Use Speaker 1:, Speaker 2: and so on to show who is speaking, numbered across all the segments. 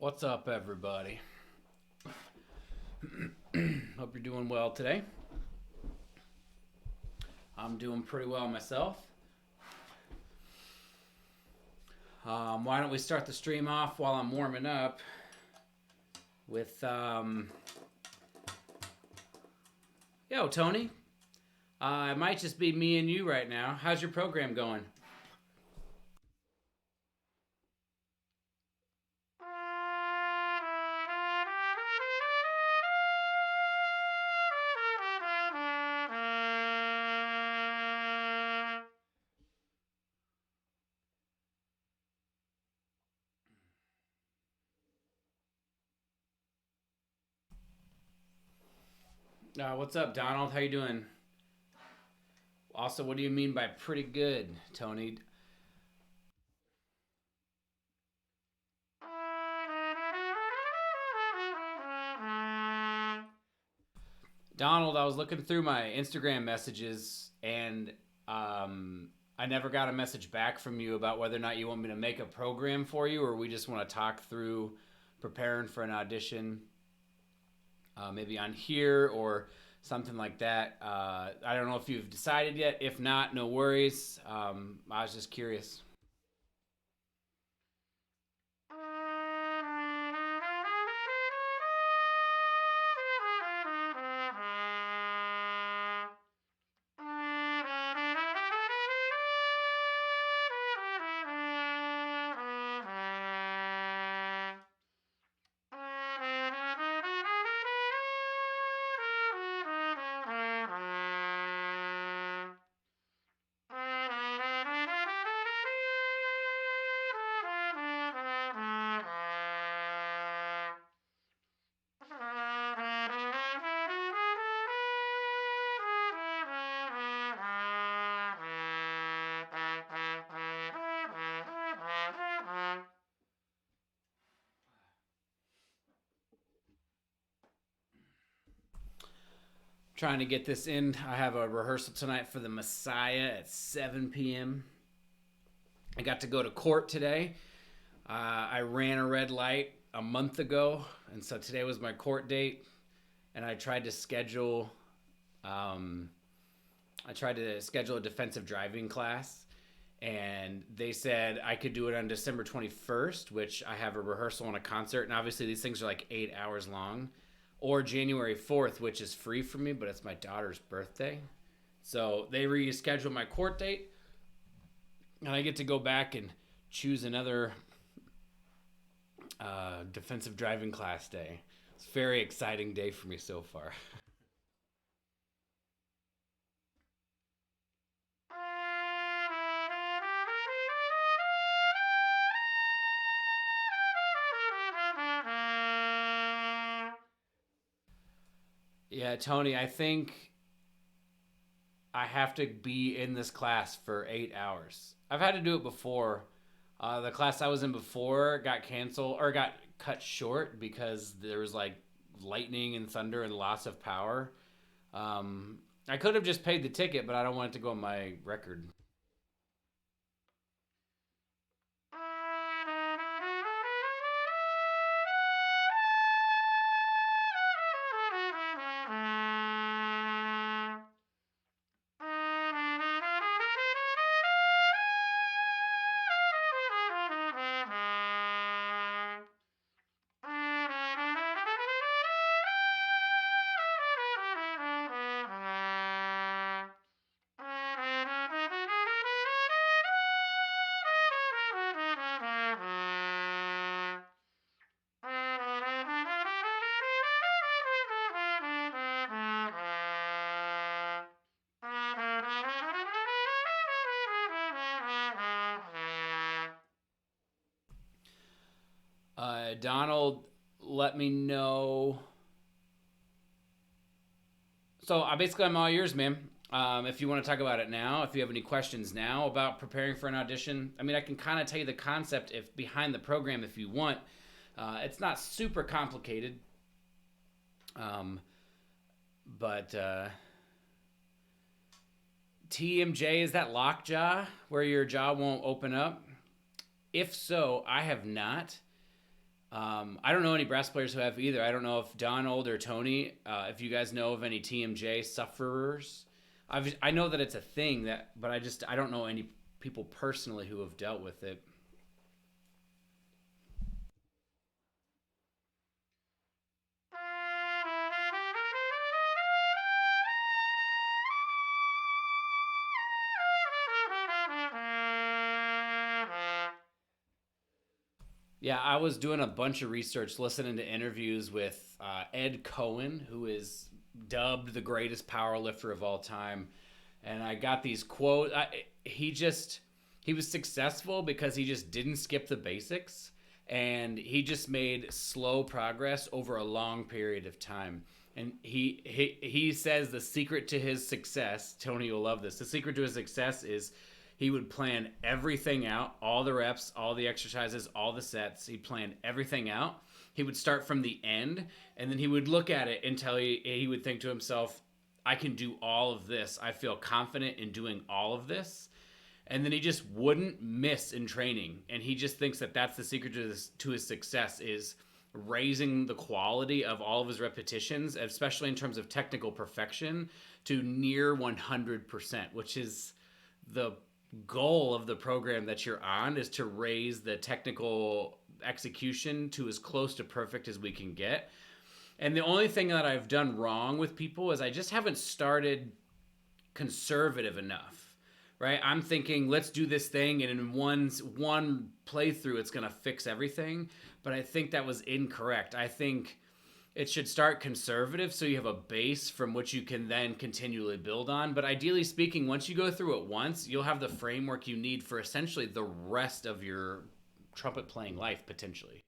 Speaker 1: What's up, everybody? Hope you're doing well today. I'm doing pretty well myself. Why don't we start the stream off while I'm warming up with, yo, Tony. It might just be me and you right now. How's your program going? What's up, Donald? How you doing? Also, what do you mean by pretty good, Tony? Donald, I was looking through my Instagram messages and I never got a message back from you about whether or not you want me to make a program for you or we just want to talk through preparing for an audition, maybe on here or something like that. I don't know if you've decided yet. If not, no worries. I was just curious. Trying to get this in. I have a rehearsal tonight for the Messiah at 7 p.m. I got to go to court today. I ran a red light a month ago, and so today was my court date. And I tried to schedule. I tried to schedule a defensive driving class, and they said I could do it on December 21st, which I have a rehearsal and a concert, and obviously these things are like 8 hours long, or January 4th, which is free for me, but it's my daughter's birthday. So they rescheduled my court date, and I get to go back and choose another defensive driving class day. It's a very exciting day for me so far. Yeah, Tony, I think I have to be in this class for 8 hours. I've had to do it before. The class I was in before got canceled or got cut short because there was like lightning and thunder and loss of power. I could have just paid the ticket, but I don't want it to go on my record. Donald, let me know. So I basically I'm all yours, man. If you want to talk about it now, if you have any questions now about preparing for an audition, I mean, I can kind of tell you the concept if behind the program if you want. It's not super complicated, um, but TMJ is that lockjaw where your jaw won't open up. If so, I have not. I don't know any brass players who have either. I don't know if Donald or Tony, if you guys know of any TMJ sufferers. I know that it's a thing that, but I don't know any people personally who have dealt with it. Yeah, I was doing a bunch of research, listening to interviews with Ed Cohen, who is dubbed the greatest power lifter of all time, and I got these quotes. He was successful because he just didn't skip the basics, and he just made slow progress over a long period of time. And he says the secret to his success, Tony will love this. The secret to his success is he would plan everything out, all the reps, all the exercises, all the sets. He'd plan everything out. He would start from the end, and then he would look at it until he would think to himself, I can do all of this. I feel confident in doing all of this. And then he just wouldn't miss in training. And he just thinks that that's the secret to his success is raising the quality of all of his repetitions, especially in terms of technical perfection, to near 100%, which is the goal of the program that you're on, is to raise the technical execution to as close to perfect as we can get. And the only thing that I've done wrong with people is I just haven't started conservative enough, right? I'm thinking, let's do this thing, and in one playthrough, it's going to fix everything. But I think that was incorrect. I think it should start conservative so you have a base from which you can then continually build on. But ideally speaking, once you go through it once, you'll have the framework you need for essentially the rest of your trumpet playing life, potentially.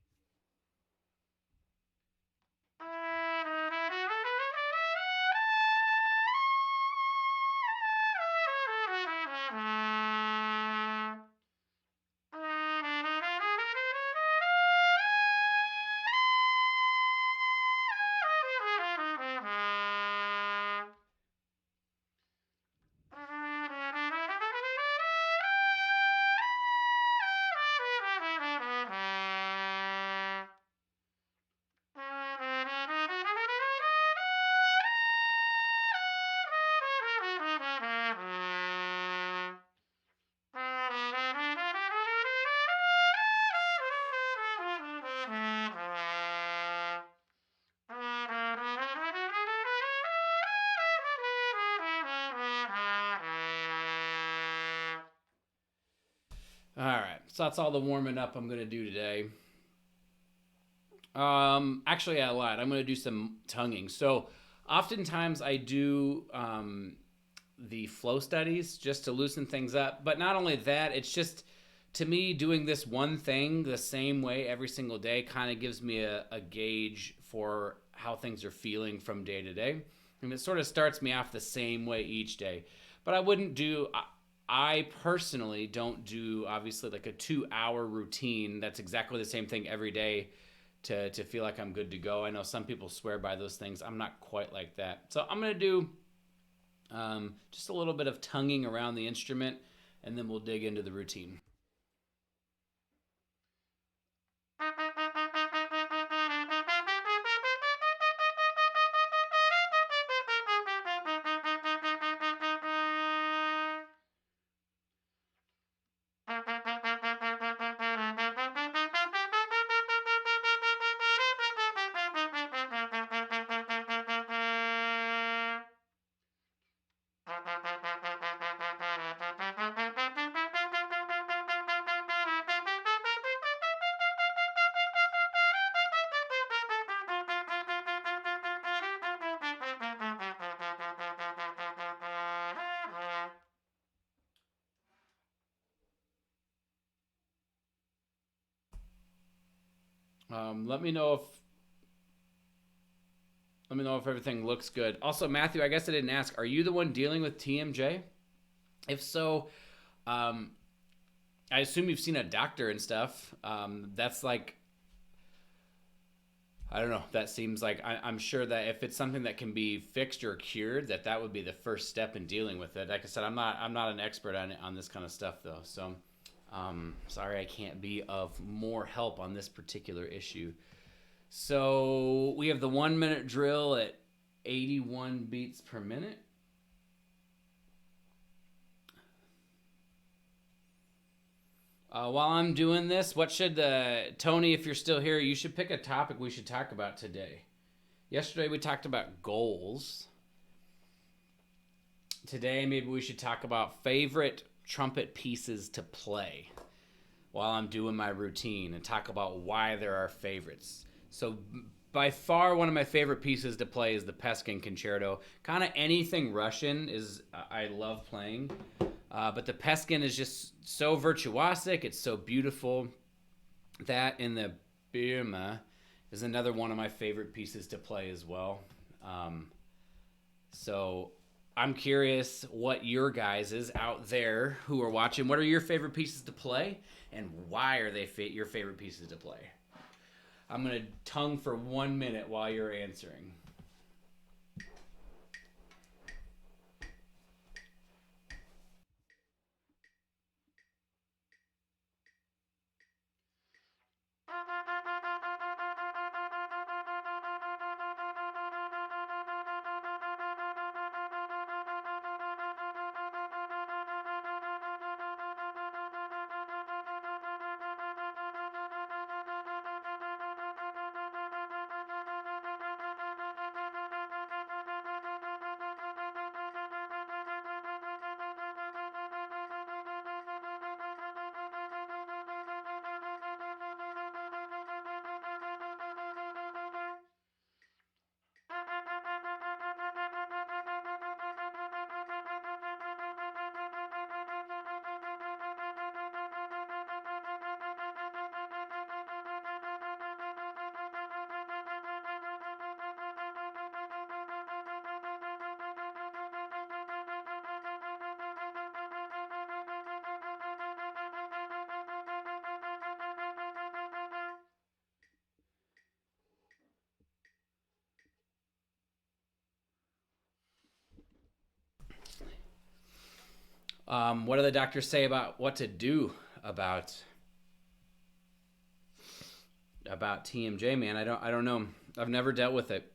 Speaker 1: All right, so that's all the warming up I'm going to do today. Actually, I lied. I'm going to do some tonguing. So, oftentimes I do the flow studies just to loosen things up. But not only that, it's just to me doing this one thing the same way every single day kind of gives me a gauge for how things are feeling from day to day. And it sort of starts me off the same way each day. But I wouldn't do. I personally don't do obviously like a 2 hour routine that's exactly the same thing every day to feel like I'm good to go. I know some people swear by those things. I'm not quite like that. So I'm going to do just a little bit of tonguing around the instrument, and then we'll dig into the routine. Let me know if everything looks good. Also, Matthew, I guess I didn't ask. Are you the one dealing with TMJ? If so, um, I assume you've seen a doctor and stuff. That's like, I don't know. That seems like I'm sure that if it's something that can be fixed or cured, that would be the first step in dealing with it. Like I said, I'm not an expert on this kind of stuff though. So Sorry I can't be of more help on this particular issue. So we have the 1 minute drill at 81 beats per minute. While I'm doing this, what should Tony, if you're still here, you should pick a topic we should talk about today. Yesterday we talked about goals. Today maybe we should talk about favorite trumpet pieces to play while I'm doing my routine and talk about why they're our favorites. So by far one of my favorite pieces to play is the Peskin Concerto. Kind of anything Russian is I love playing. But the Peskin is just so virtuosic. It's so beautiful. That and the Birma is another one of my favorite pieces to play as well. So I'm curious what your guys is out there who are watching. What are your favorite pieces to play, and why are they your favorite pieces to play? I'm going to tongue for 1 minute while you're answering. What do the doctors say about what to do about TMJ, man? I don't know. I've never dealt with it.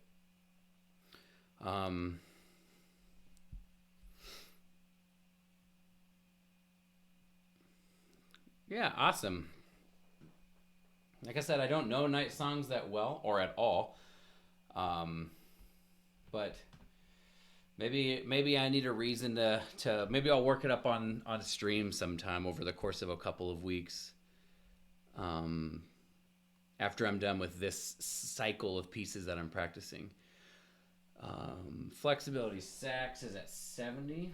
Speaker 1: Yeah, awesome. Like I said, I don't know night songs that well or at all. But maybe I need a reason to maybe I'll work it up on stream sometime over the course of a couple of weeks. After I'm done with this cycle of pieces that I'm practicing. Flexibility sax is at 70.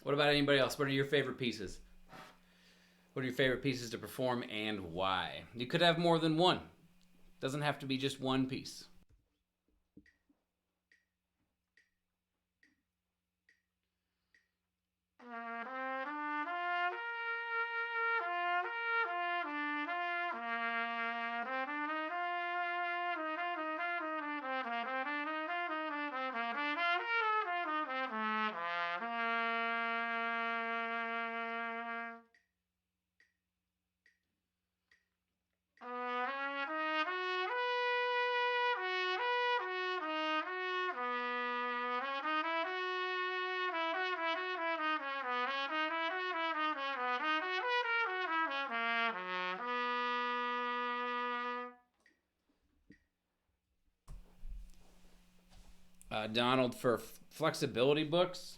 Speaker 1: What about anybody else? What are your favorite pieces? What are your favorite pieces to perform and why? You could have more than one. Doesn't have to be just one piece. Donald, for flexibility books,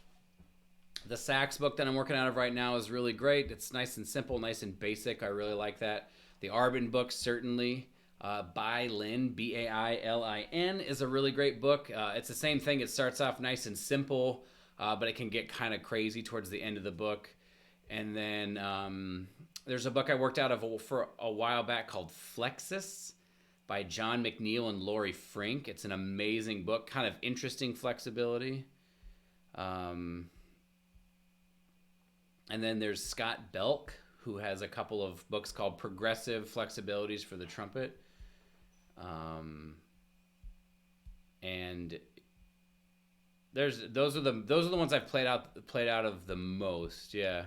Speaker 1: the sax book that I'm working out of right now is really great. It's nice and simple, nice and basic. I really like that. The Arbin book, certainly. Bailin, Bailin, is a really great book. It's the same thing. It starts off nice and simple, but it can get kind of crazy towards the end of the book. And then there's a book I worked out of for a while back called Flexus by John McNeil and Lori Frink. It's an amazing book, kind of interesting flexibility. And then there's Scott Belk, who has a couple of books called Progressive Flexibilities for the Trumpet. and those are the ones I've played out of the most. Yeah.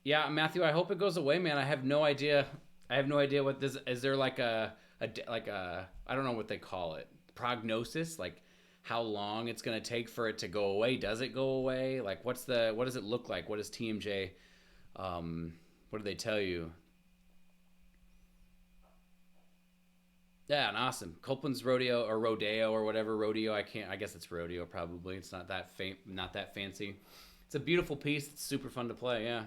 Speaker 1: Yeah, Matthew, I hope it goes away, man. I have no idea. I have no idea what this is. There like a I don't know what they call it, prognosis, like how long it's gonna take for it to go away. Does it go away? Like what does it look like? What does TMJ what do they tell you? Yeah, and awesome. Copeland's rodeo or rodeo or whatever rodeo. I can't. I guess it's rodeo probably. It's not that fancy. It's a beautiful piece. It's super fun to play. Yeah.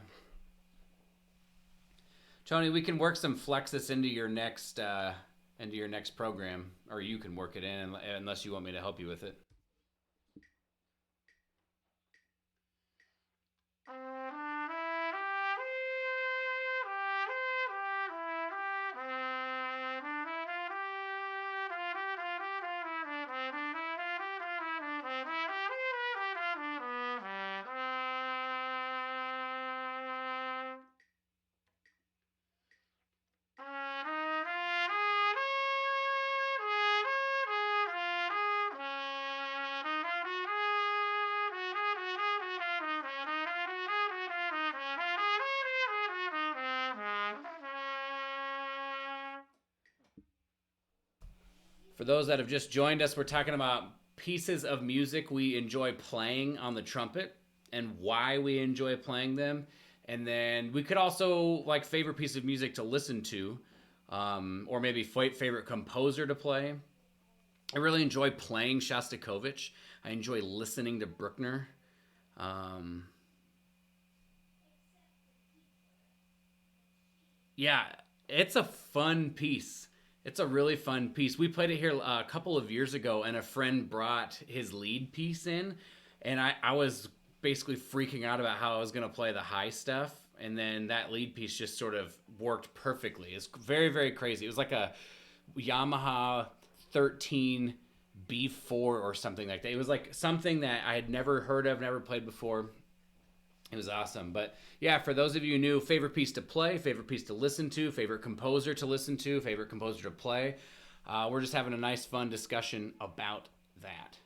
Speaker 1: Tony, we can work some Flexus into your next program, or you can work it in unless you want me to help you with it. For those that have just joined us, we're talking about pieces of music we enjoy playing on the trumpet and why we enjoy playing them. And then we could also like favorite piece of music to listen to, or maybe favorite composer to play. I really enjoy playing Shostakovich. I enjoy listening to Bruckner. Um, Yeah, it's a fun piece. It's a really fun piece. We played it here a couple of years ago, and a friend brought his lead piece in, and I was basically freaking out about how I was going to play the high stuff, and then that lead piece just sort of worked perfectly. It's very, very crazy. It was like a Yamaha 13 B4 or something like that. It was like something that I had never heard of, never played before. It was awesome. But yeah, for those of you new, favorite piece to play, favorite piece to listen to, favorite composer to listen to, favorite composer to play. We're just having a nice, fun discussion about that.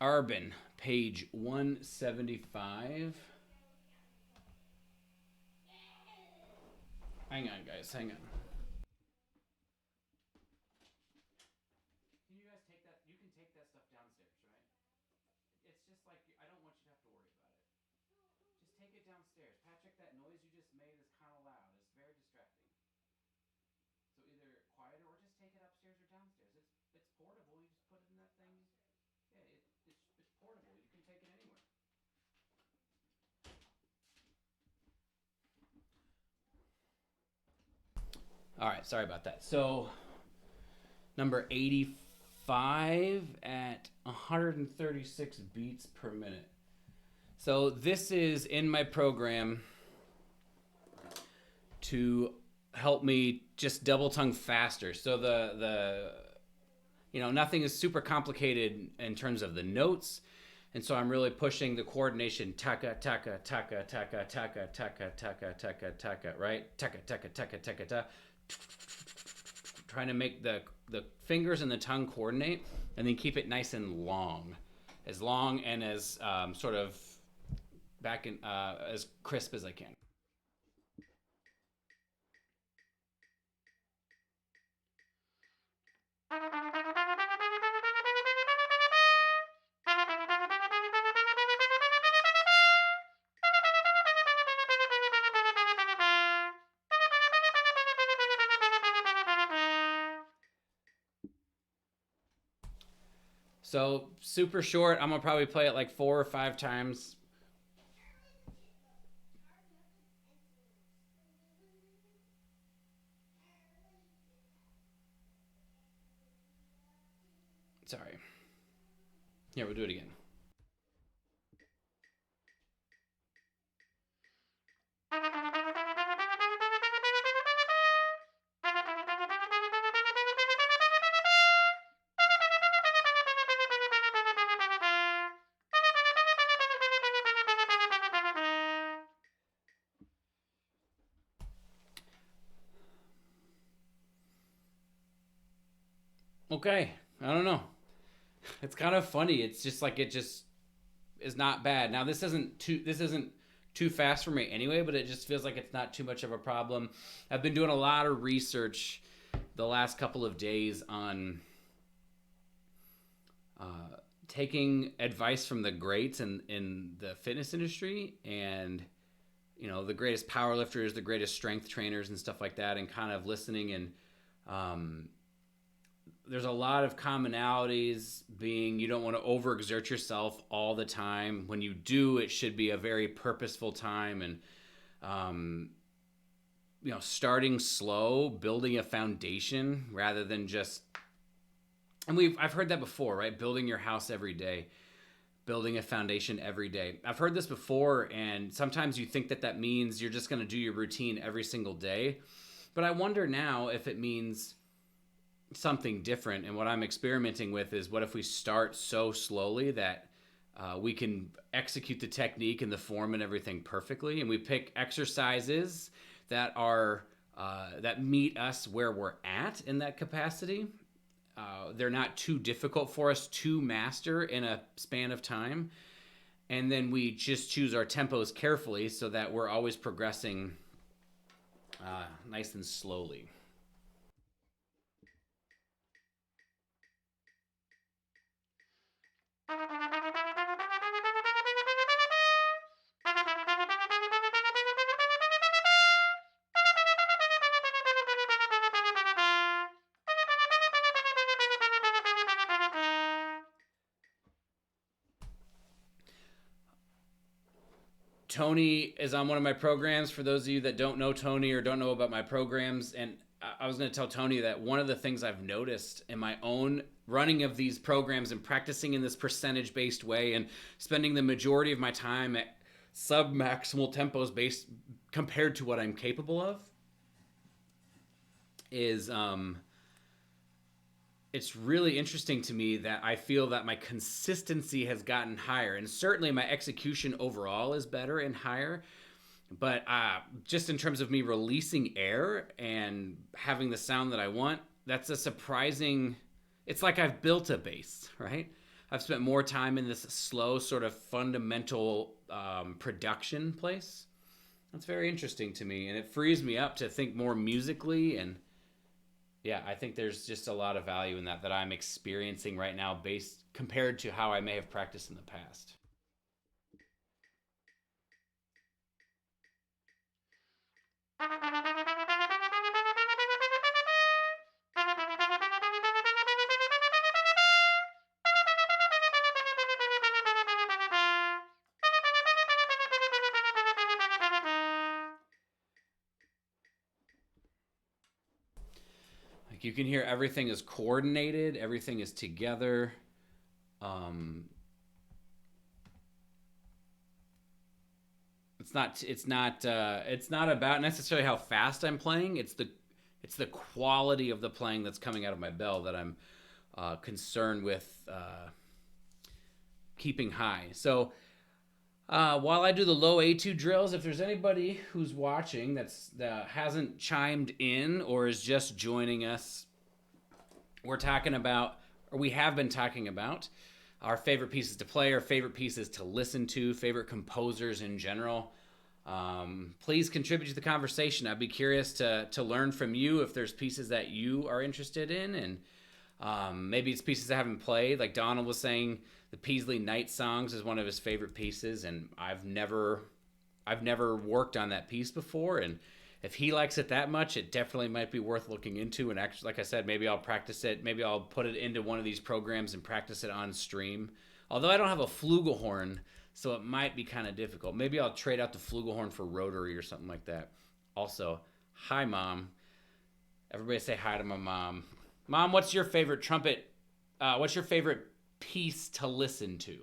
Speaker 1: Arbin, page 175. Hang on, guys. Hang on. Can you guys take that? You can take that stuff downstairs, right? It's just like, I don't want you to have to worry about it. Just take it downstairs. Patrick, that noise you just made is kind of loud. It's very distracting. So either quiet it or just take it upstairs or downstairs. It's portable. You just put it in that thing. Yeah, it's portable. You can take it anywhere. All right, sorry about that. So number 85 at 136 beats per minute. So this is in my program to help me just double tongue faster. So the nothing is super complicated in terms of the notes. And so I'm really pushing the coordination, taka, taka, taka, taka, taka, taka, taka, taka, taka, right? Taka, taka, taka, taka, taka, trying to make the fingers and the tongue coordinate, and then keep it nice and long and as sort of back in as crisp as I can. So super short. I'm gonna probably play it like 4 or 5 times. Sorry. Here, we'll do it again. Okay. I don't know. It's kind of funny. It's just like it just is not bad. Now this isn't too fast for me anyway, but it just feels like it's not too much of a problem. I've been doing a lot of research the last couple of days on taking advice from the greats in the fitness industry, and the greatest power lifters, the greatest strength trainers and stuff like that, and kind of listening. And um, there's a lot of commonalities, being you don't want to overexert yourself all the time. When you do, it should be a very purposeful time, and um, starting slow, building a foundation rather than just, and I've heard that before, right? Building your house every day, building a foundation every day. I've heard this before, and sometimes you think that means you're just going to do your routine every single day. But I wonder now if it means something different. And what I'm experimenting with is, what if we start so slowly that we can execute the technique and the form and everything perfectly, and we pick exercises that are that meet us where we're at in that capacity. They're not too difficult for us to master in a span of time. And then we just choose our tempos carefully so that we're always progressing nice and slowly. Tony is on one of my programs. For those of you that don't know Tony or don't know about my programs, and I was going to tell Tony that one of the things I've noticed in my own running of these programs and practicing in this percentage based way and spending the majority of my time at sub maximal tempos based compared to what I'm capable of is it's really interesting to me that I feel that my consistency has gotten higher, and certainly my execution overall is better and higher. But just in terms of me releasing air and having the sound that I want, that's a surprising. It's like I've built a base, right? I've spent more time in this slow, sort of fundamental production place. That's very interesting to me, and it frees me up to think more musically. And yeah, I think there's just a lot of value in that I'm experiencing right now, based compared to how I may have practiced in the past. Like, you can hear everything is coordinated, everything is together. Um, it's not about necessarily how fast I'm playing. It's the quality of the playing that's coming out of my bell that I'm concerned with keeping high. So while I do the low A2 drills, if there's anybody who's watching that hasn't chimed in or is just joining us, we're talking about, or we have been talking about, our favorite pieces to play, our favorite pieces to listen to, favorite composers in general. Please contribute to the conversation. I'd be curious to learn from you if there's pieces that you are interested in, and maybe it's pieces I haven't played. Like Donald was saying, the Peasley Night Songs is one of his favorite pieces, and I've never worked on that piece before, and if he likes it that much, it definitely might be worth looking into. And actually, like I said, maybe I'll practice it. Maybe I'll put it into one of these programs and practice it on stream. Although I don't have a flugelhorn, so it might be kind of difficult. Maybe I'll trade out the flugelhorn for rotary or something like that. Also, hi, Mom. Everybody say hi to my mom. Mom, what's your favorite trumpet? What's your favorite piece to listen to?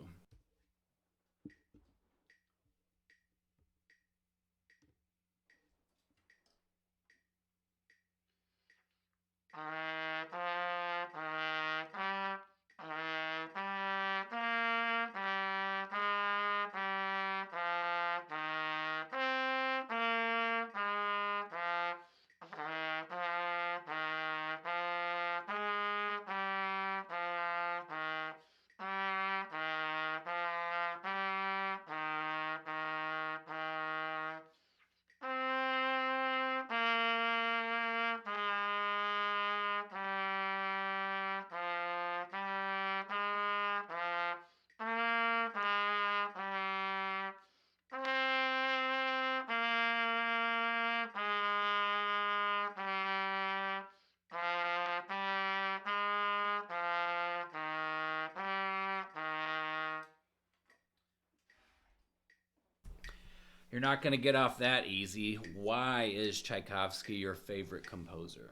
Speaker 1: You're not going to get off that easy. Why is Tchaikovsky your favorite composer?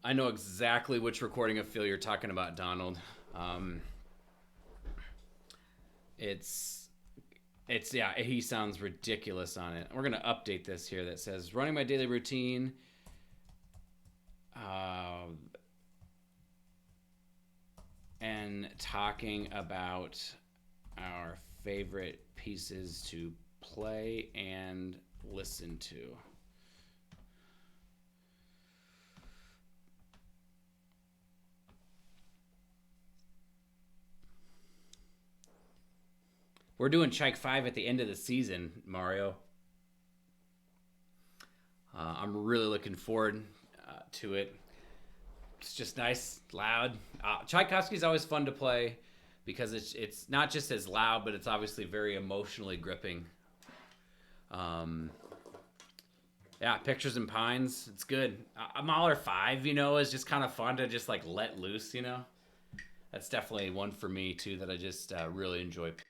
Speaker 1: I know exactly which recording of Phil you're talking about, Donald. Um, it's yeah, he sounds ridiculous on it. We're gonna update this here. That says running my daily routine. And talking about our favorite pieces to play and listen to. We're doing Chike 5 at the end of the season, Mario. I'm really looking forward to it. It's just nice, loud. Tchaikovsky's always fun to play because it's not just as loud, but it's obviously very emotionally gripping. Yeah, Pictures and Pines, it's good. Mahler 5, is just kind of fun to just like let loose, That's definitely one for me too that I just really enjoy playing.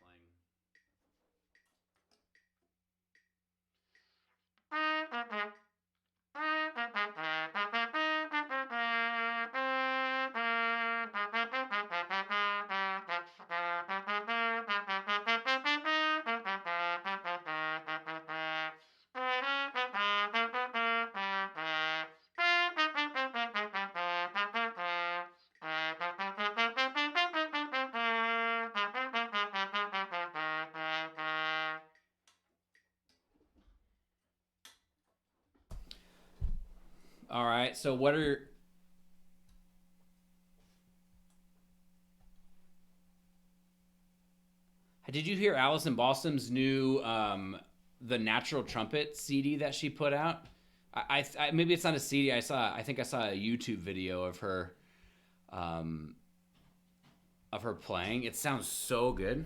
Speaker 1: All right. So what are did you hear Alison Balsam's new the Natural Trumpet CD that she put out? Maybe it's not a CD. I think I saw a YouTube video um, of her playing. It sounds so good.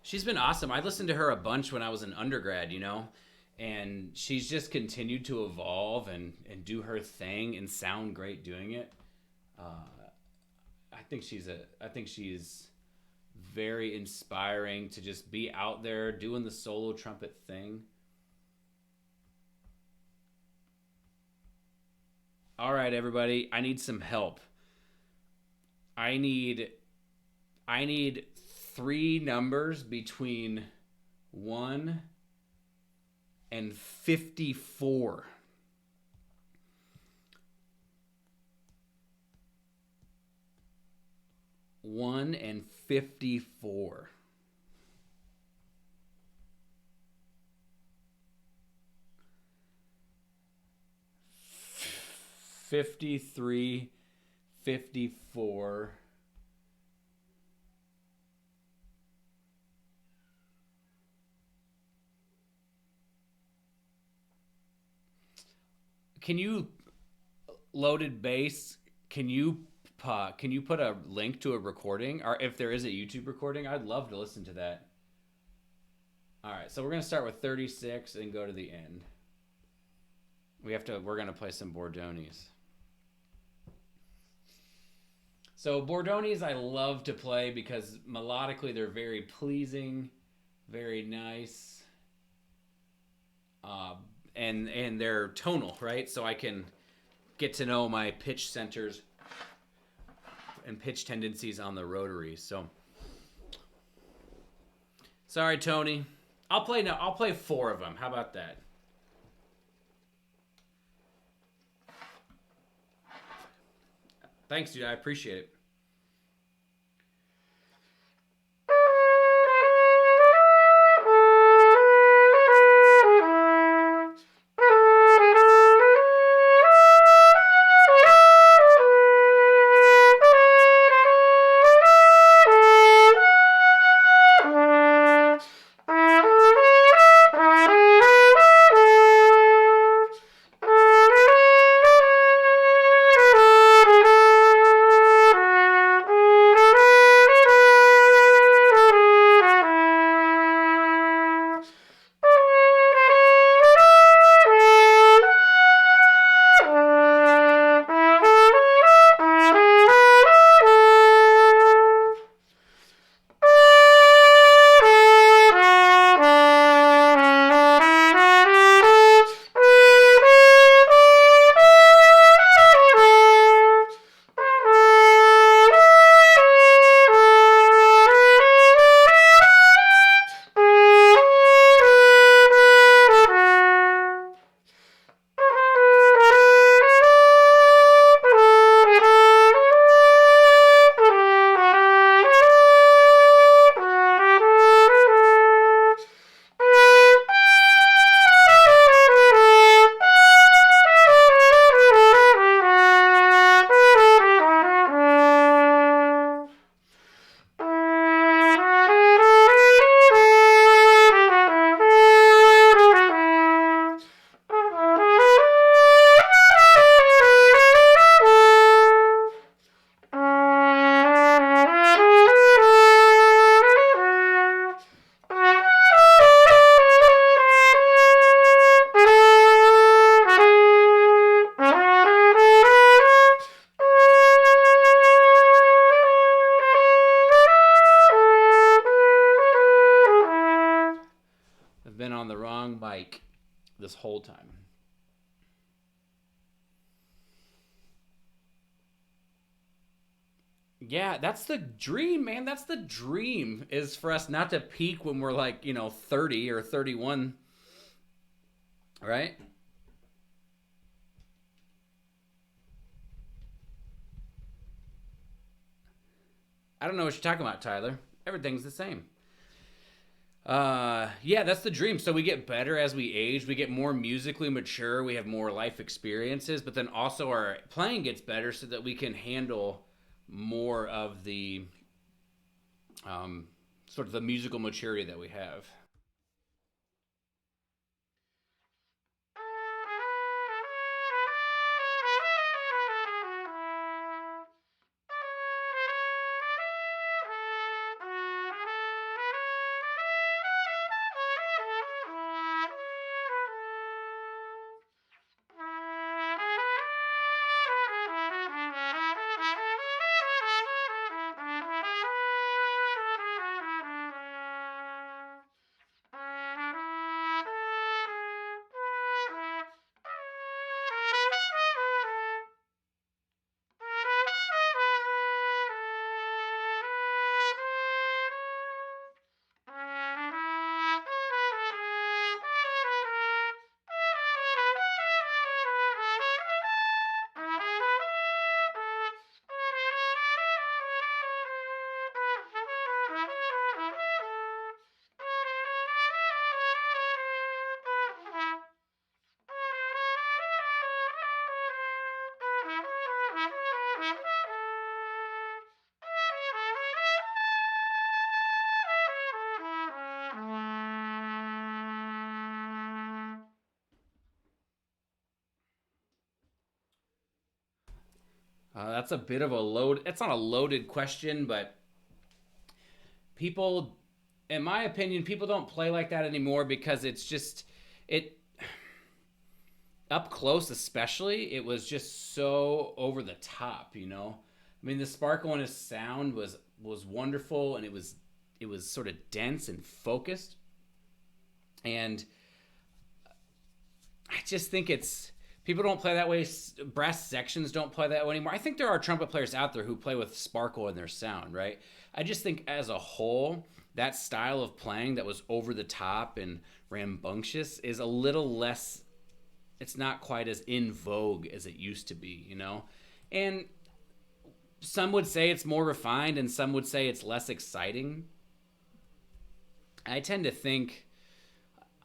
Speaker 1: She's been awesome. I listened to her a bunch when I was an undergrad, and she's just continued to evolve and do her thing and sound great doing it. I think she's very inspiring to just be out there doing the solo trumpet thing. All right, everybody, I need some help. I need 3 numbers between 1 and 54. 1 and 54. 53, 54. Can you, Loaded Bass, can you put a link to a recording, or if there is a YouTube recording? I'd love to listen to that. All right, so we're gonna start with 36 and go to the end. We're gonna play some Bordonis. So Bordonis I love to play because melodically they're very pleasing, very nice, and they're tonal, right? So I can get to know my pitch centers and pitch tendencies on the rotary. So, sorry, Tony. I'll play 4 of them. How about that? Thanks, dude. I appreciate it. like this whole time. Yeah, that's the dream, man. That's the dream, is for us not to peak when we're like, 30 or 31, right? I don't know what you're talking about, Tyler. Everything's the same. Yeah, that's the dream. So we get better as we age. We get more musically mature. We have more life experiences, but then also our playing gets better so that we can handle more of the um, sort of the musical maturity that we have. That's a bit of a load. It's not a loaded question, but people, in my opinion, people don't play like that anymore because it's just it up close, especially. It was just so over the top, you know. I mean, the sparkle in his sound was wonderful, and it was sort of dense and focused, and I just think it's people don't play that way. Brass sections don't play that way anymore. I think there are trumpet players out there who play with sparkle in their sound, right? I just think as a whole, that style of playing that was over the top and rambunctious is a little less. It's not quite as in vogue as it used to be, you know. And some would say it's more refined, and some would say it's less exciting. I tend to think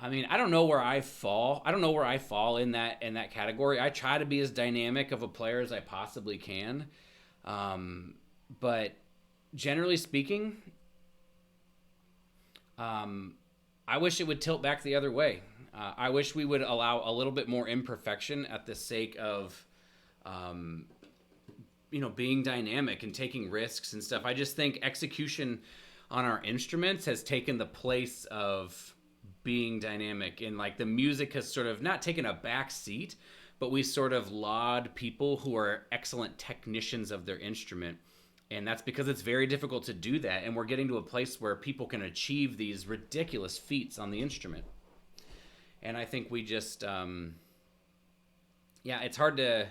Speaker 1: I mean, I don't know where I fall. I don't know where I fall in that category. I try to be as dynamic of a player as I possibly can, um, but generally speaking, um, I wish it would tilt back the other way. I wish we would allow a little bit more imperfection at the sake of, um, being dynamic and taking risks and stuff. I just think execution on our instruments has taken the place of being dynamic, and like the music has sort of not taken a back seat, but we sort of laud people who are excellent technicians of their instrument, and that's because it's very difficult to do that, and we're getting to a place where people can achieve these ridiculous feats on the instrument. And I think we just yeah, it's hard to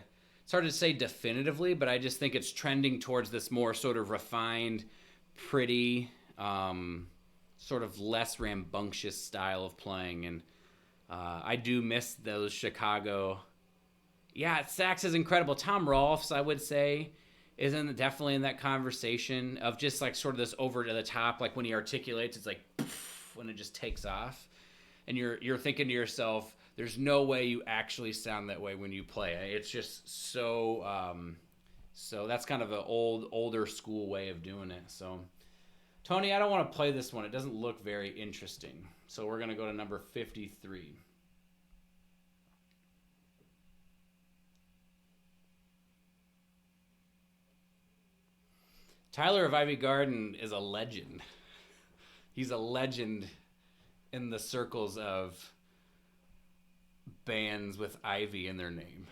Speaker 1: say definitively, but I just think it's trending towards this more sort of refined, pretty, sort of less rambunctious style of playing. And I do miss those Chicago. Yeah, sax is incredible. Tom Rolfs, I would say, definitely in that conversation of just like sort of this over to the top, like when he articulates, it's like poof, when it just takes off, and you're thinking to yourself, there's no way you actually sound that way when you play. It's just so so that's kind of an older school way of doing it. So Tony, I don't want to play this one. It doesn't look very interesting. So we're going to go to number 53. Tyler of Ivy Garden is a legend. He's a legend in the circles of bands with Ivy in their name.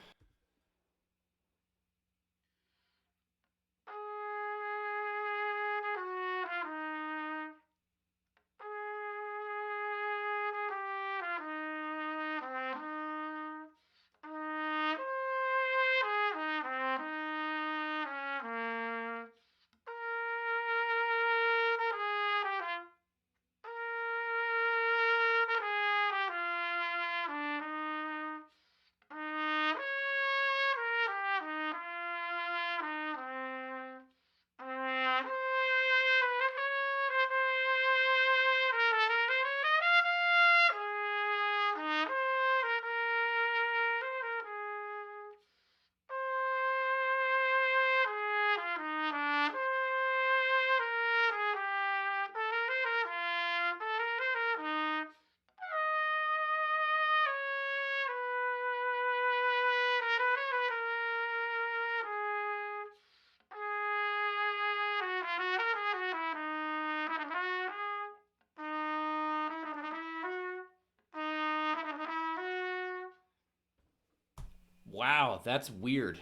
Speaker 1: Wow, that's weird.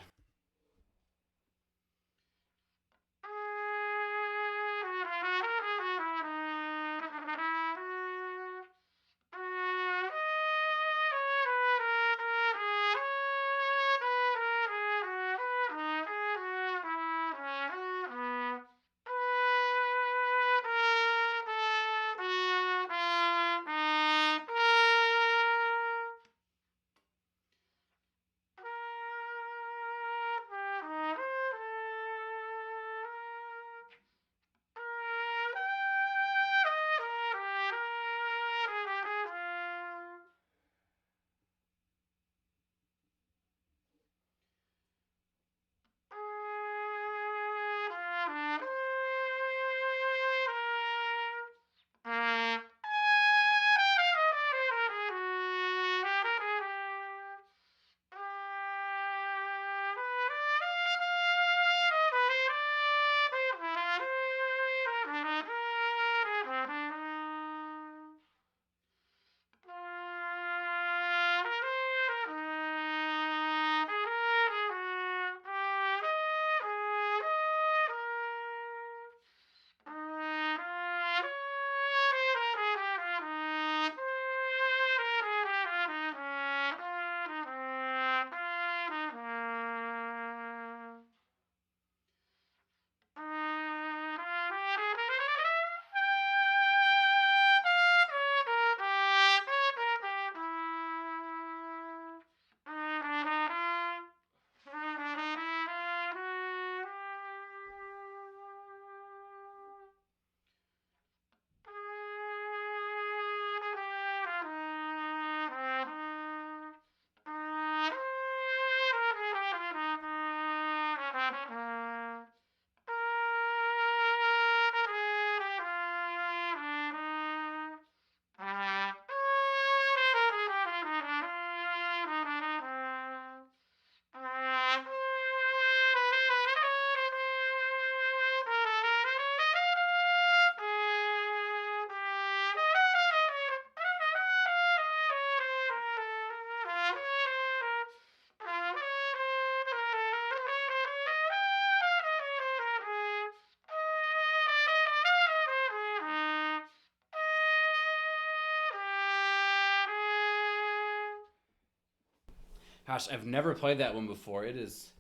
Speaker 1: Gosh, I've never played that one before. It's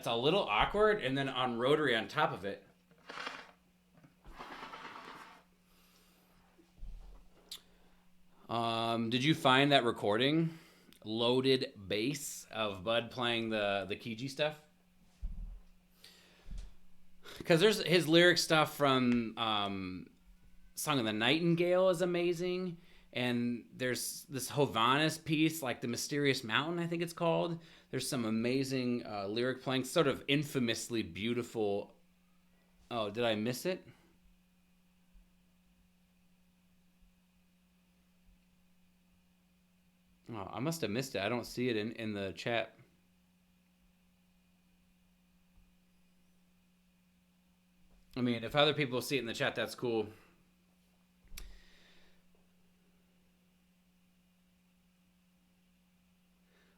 Speaker 1: a little awkward, and then on rotary on top of it. Did you find that recording? Loaded bass of Bud playing the Kiji stuff? Because there's his lyric stuff from Song of the Nightingale is amazing. And there's this Hovannes piece, like The Mysterious Mountain, I think it's called. There's some amazing lyric playing, sort of infamously beautiful. Oh, did I miss it? Oh, I must have missed it. I don't see it in the chat. I mean, if other people see it in the chat, that's cool.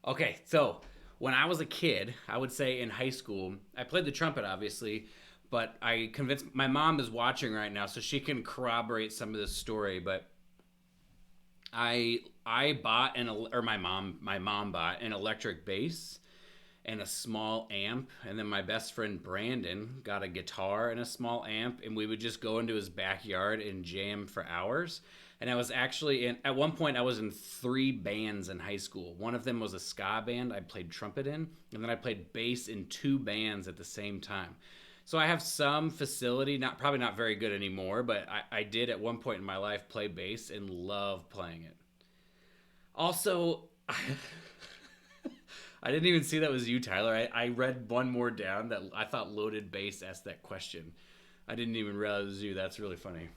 Speaker 1: Okay, so when I was a kid, I would say in high school, I played the trumpet, obviously, but I convinced my mom is watching right now, so she can corroborate some of this story. But I bought or my mom bought an electric bass and a small amp, and then my best friend Brandon got a guitar and a small amp, and we would just go into his backyard and jam for hours. And I was actually at one point I was in 3 bands in high school. One of them was a ska band I played trumpet in, and then I played bass in 2 bands at the same time. So I have some facility, not probably not very good anymore, but I did at one point in my life play bass and love playing it. Also, I didn't even see that was you, Tyler. I read one more down that I thought Loaded Bass asked that question. I didn't even realize it was you. That's really funny.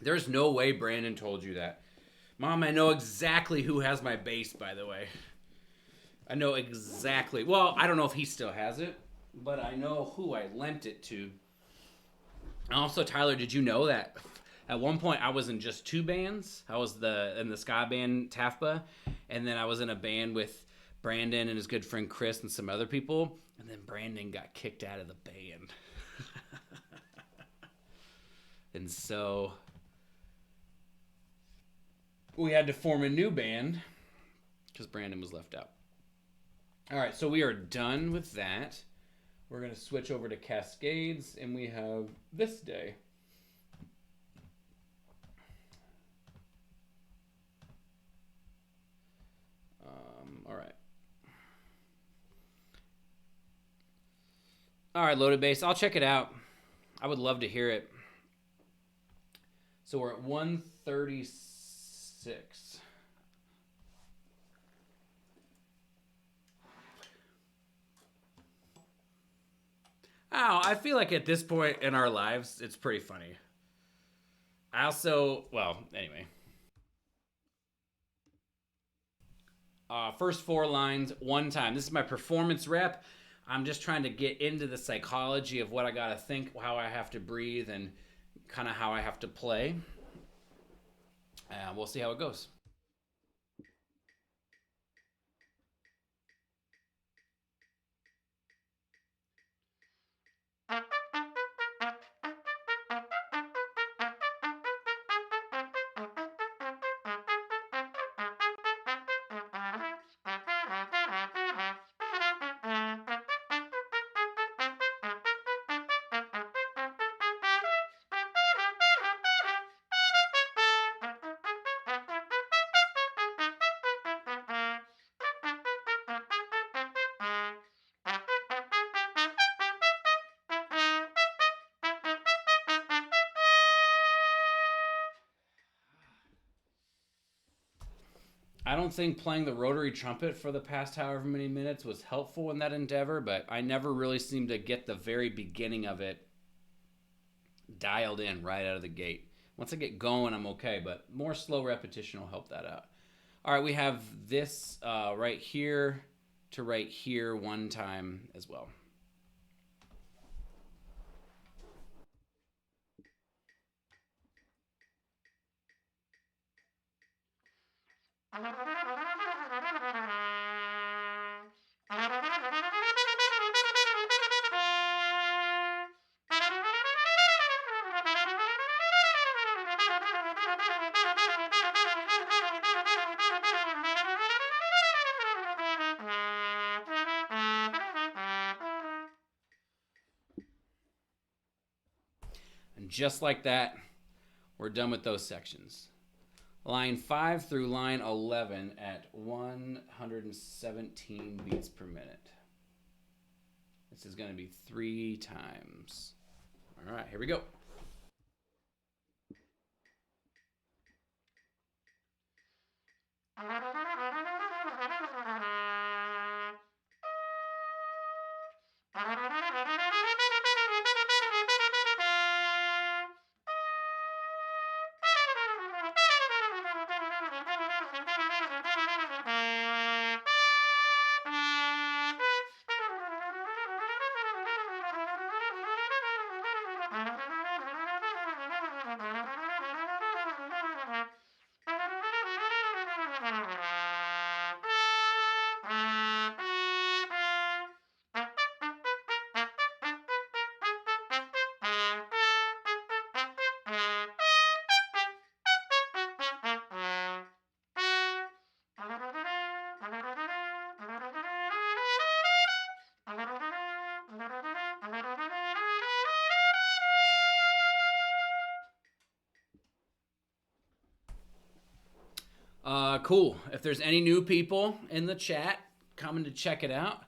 Speaker 1: There's no way Brandon told you that. Mom, I know exactly who has my bass, by the way. I know exactly. Well, I don't know if he still has it, but I know who I lent it to. Also, Tyler, did you know that at one point I was in just two bands? I was in the ska band Tafpa, and then I was in a band with Brandon and his good friend Chris and some other people, and then Brandon got kicked out of the band. And so we had to form a new band because Brandon was left out. All right, so we are done with that. We're going to switch over to Cascades, and we have This Day. All right. All right, loaded bass. I'll check it out. I would love to hear it. So we're at 136. Oh, I feel like at this point in our lives, it's pretty funny. I also, well, anyway. First four lines, one time. This is my performance rep. I'm just trying to get into the psychology of what I got to think, how I have to breathe, and kind of how I have to play. We'll see how it goes. I don't think playing the rotary trumpet for the past however many minutes was helpful in that endeavor, but I never really seemed to get the very beginning of it dialed in right out of the gate. Once I get going, I'm okay, but more slow repetition will help that out. All right, we have this right here to right here one time as well. And just like that, we're done with those sections. Line 5 through line 11 at 117 beats per minute. This is going to be 3 times. All right, here we go. Cool. If there's any new people in the chat coming to check it out,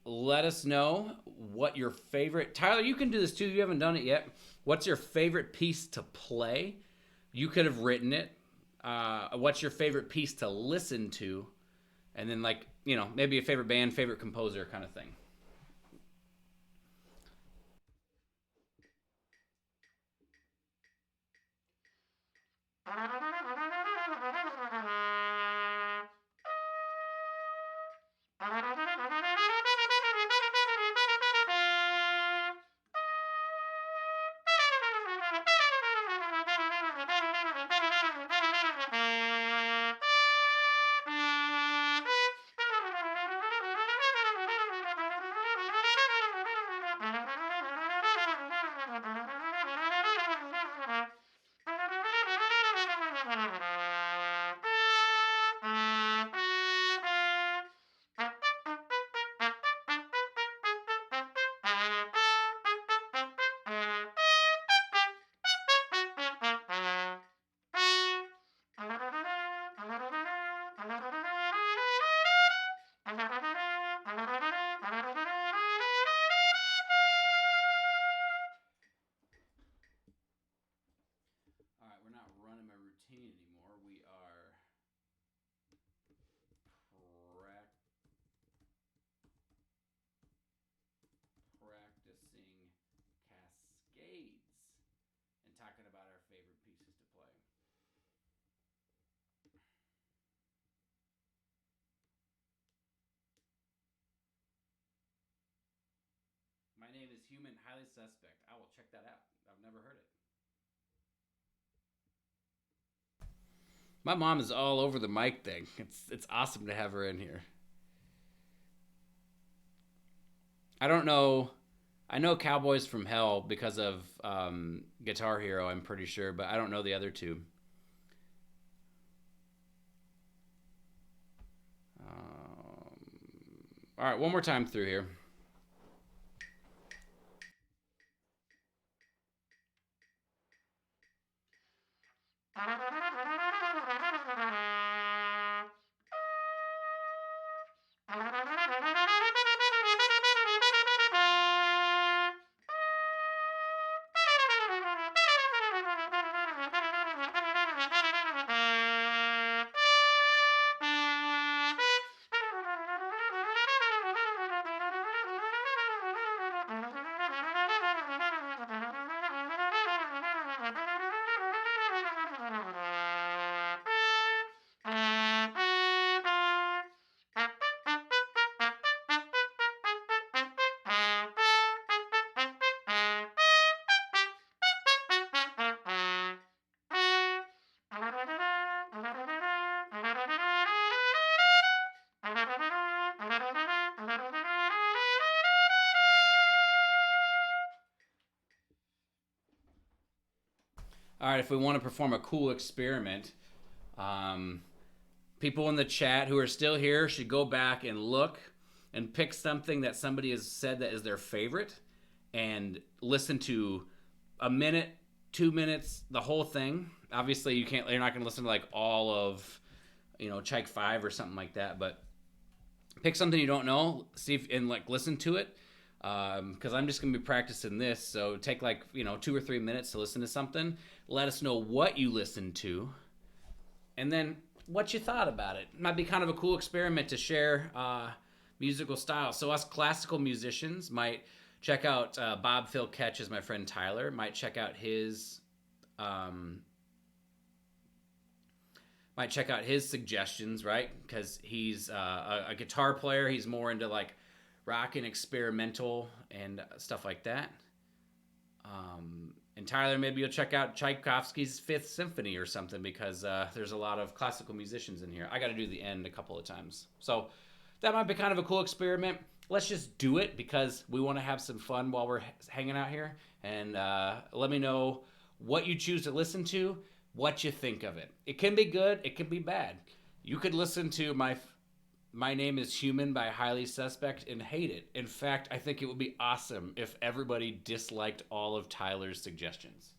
Speaker 1: let us know what your favorite. Tyler, you can do this too. You haven't done it yet. What's your favorite piece to play? You could have written it. What's your favorite piece to listen to? And then, like, you know, maybe a favorite band, favorite composer kind of thing. All right, we're not running my routine anymore. We are practicing Cascades and talking about our favorite pieces to play. My name is Human, highly suspect. I will check that out. I've never heard it. My mom is all over the mic thing. It's awesome to have her in here. I don't know. I know Cowboys from Hell because of Guitar Hero, I'm pretty sure, but I don't know the other two. All right, one more time through here. All right, if we want to perform a cool experiment, um, people in the chat who are still here should go back and look and pick something that somebody has said that is their favorite and listen to a minute, 2 minutes, the whole thing. Obviously, you're not going to listen to like all of, Chike 5 or something like that, but pick something you don't know, see if, and like listen to it. Because I'm just going to be practicing this. So take 2 or 3 minutes to listen to something. Let us know what you listened to, and then what you thought about it. Might be kind of a cool experiment to share musical style. So us classical musicians might check out Bob Phil Ketch, as my friend Tyler might check out his suggestions, right? Because he's a guitar player. He's more into like rock and experimental and stuff like that. And Tyler, maybe you'll check out Tchaikovsky's Fifth Symphony or something, because there's a lot of classical musicians in here. I got to do the end a couple of times. So that might be kind of a cool experiment. Let's just do it because we want to have some fun while we're hanging out here. And let me know what you choose to listen to, what you think of it. It can be good. It can be bad. You could listen to My Name is Human by Highly Suspect and hate it. In fact, I think it would be awesome if everybody disliked all of Tyler's suggestions.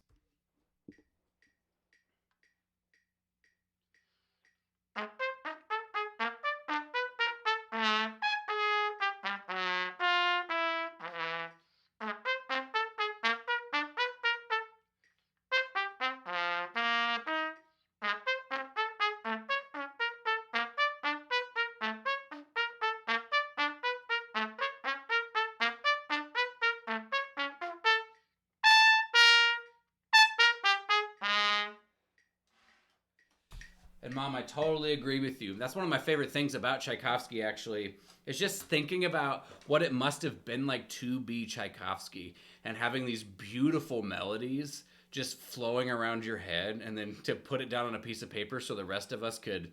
Speaker 1: And Mom, I totally agree with you. That's one of my favorite things about Tchaikovsky, actually, is just thinking about what it must have been like to be Tchaikovsky and having these beautiful melodies just flowing around your head, and then to put it down on a piece of paper so the rest of us could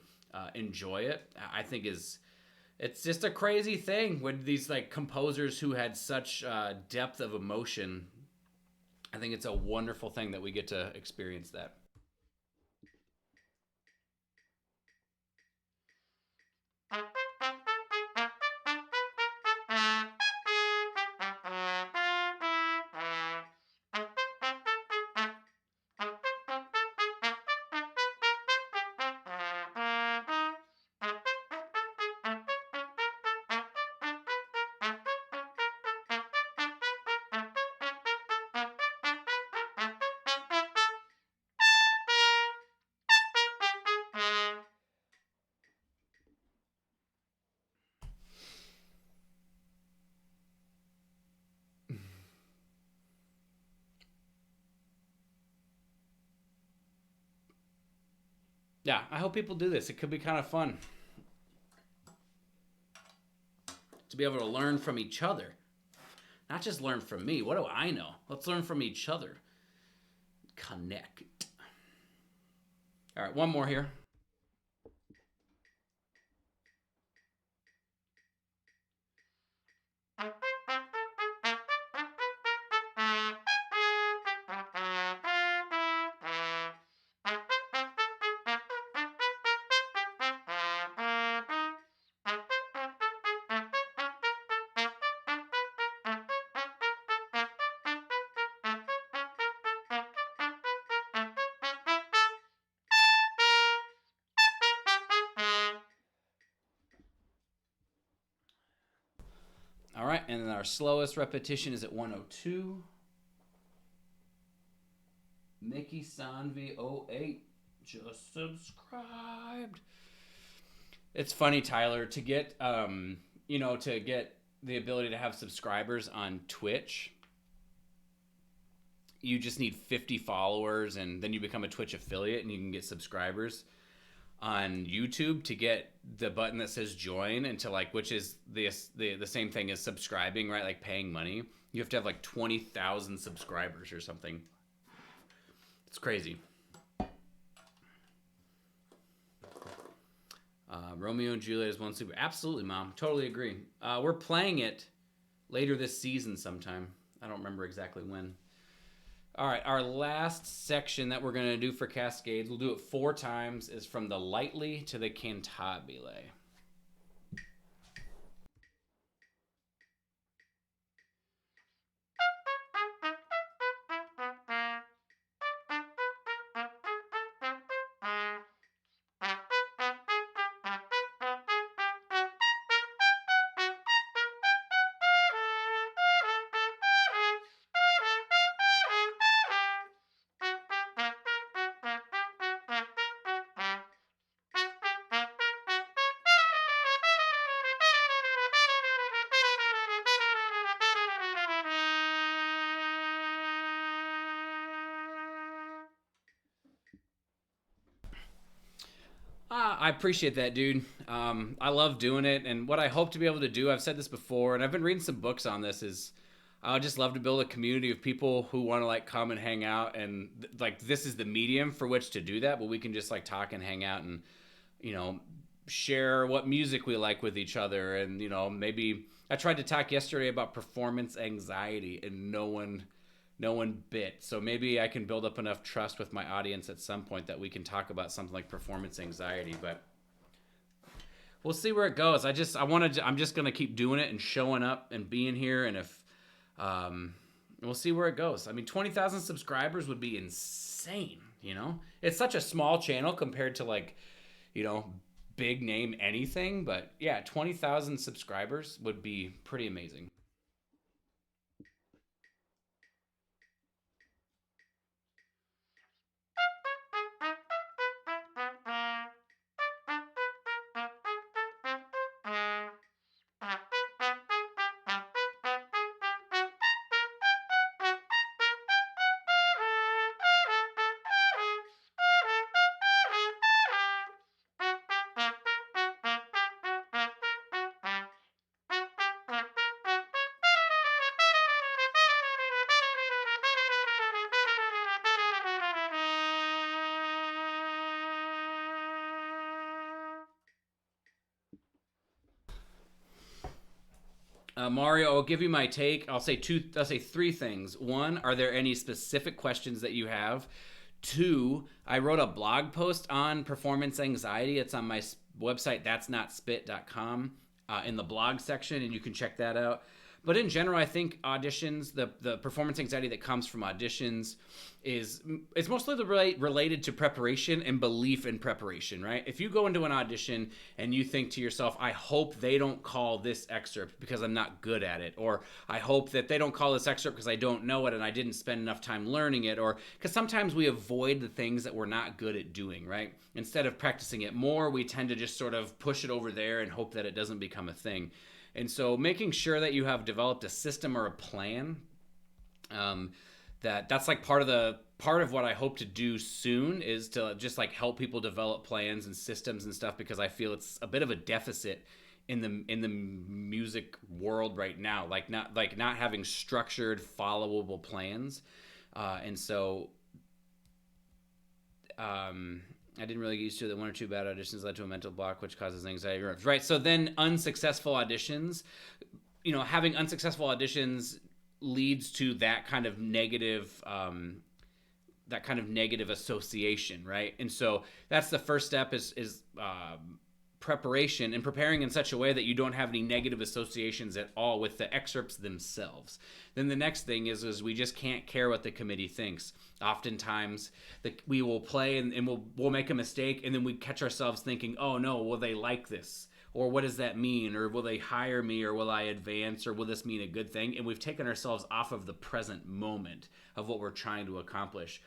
Speaker 1: enjoy it. I think it's just a crazy thing when these like composers who had such depth of emotion I think it's a wonderful thing that we get to experience that. Yeah, I hope people do this. It could be kind of fun to be able to learn from each other. Not just learn from me. What do I know? Let's learn from each other. Connect. All right, one more here. All right, and then our slowest repetition is at 102. Mickey Sanvi 08 just subscribed. It's funny, Tyler, to get to get the ability to have subscribers on Twitch. You just need 50 followers, and then you become a Twitch affiliate, and you can get subscribers. On YouTube, to get the button that says join, and to which is the same thing as subscribing, right? Like paying money. You have to have like 20,000 subscribers or something. It's crazy. Romeo and Juliet is one super. Absolutely, Mom. Totally agree. We're playing it later this season sometime. I don't remember exactly when. All right, our last section that we're going to do for Cascades, we'll do it 4 times, is from the lightly to the cantabile. I appreciate that, dude. I love doing it, and what I hope to be able to do, I've said this before, and I've been reading some books on this, is I would just love to build a community of people who want to come and hang out, and this is the medium for which to do that, but we can just talk and hang out and share what music we like with each other, and maybe I tried to talk yesterday about performance anxiety, and no one bit. So maybe I can build up enough trust with my audience at some point that we can talk about something like performance anxiety, but we'll see where it goes. I'm just going to keep doing it and showing up and being here. And if, we'll see where it goes. I mean, 20,000 subscribers would be insane. It's such a small channel compared to big name anything, but yeah, 20,000 subscribers would be pretty amazing. Mario, I'll give you my take. I'll say three things. One, are there any specific questions that you have? Two, I wrote a blog post on performance anxiety. It's on my website, that'snotspit.com, in the blog section, and you can check that out. But in general, I think auditions, the performance anxiety that comes from auditions it's mostly related to preparation and belief in preparation, right? If you go into an audition and you think to yourself, I hope they don't call this excerpt because I'm not good at it, or I hope that they don't call this excerpt because I don't know it and I didn't spend enough time learning it, or because sometimes we avoid the things that we're not good at doing, right? Instead of practicing it more, we tend to just sort of push it over there and hope that it doesn't become a thing. And so making sure that you have developed a system or a plan, that's like part of what I hope to do soon, is to just like help people develop plans and systems and stuff, because I feel it's a bit of a deficit in the music world right now, like not having structured, followable plans. And so I didn't really get used to that one or two bad auditions led to a mental block, which causes anxiety. Right. So then unsuccessful auditions, having unsuccessful auditions leads to that kind of negative association, right? And so that's the first step is preparation, and preparing in such a way that you don't have any negative associations at all with the excerpts themselves. Then the next thing is we just can't care what the committee thinks. Oftentimes we will play and we'll make a mistake, and then we catch ourselves thinking, oh no, will they like this? Or what does that mean? Or will they hire me? Or will I advance? Or will this mean a good thing? And we've taken ourselves off of the present moment of what we're trying to accomplish.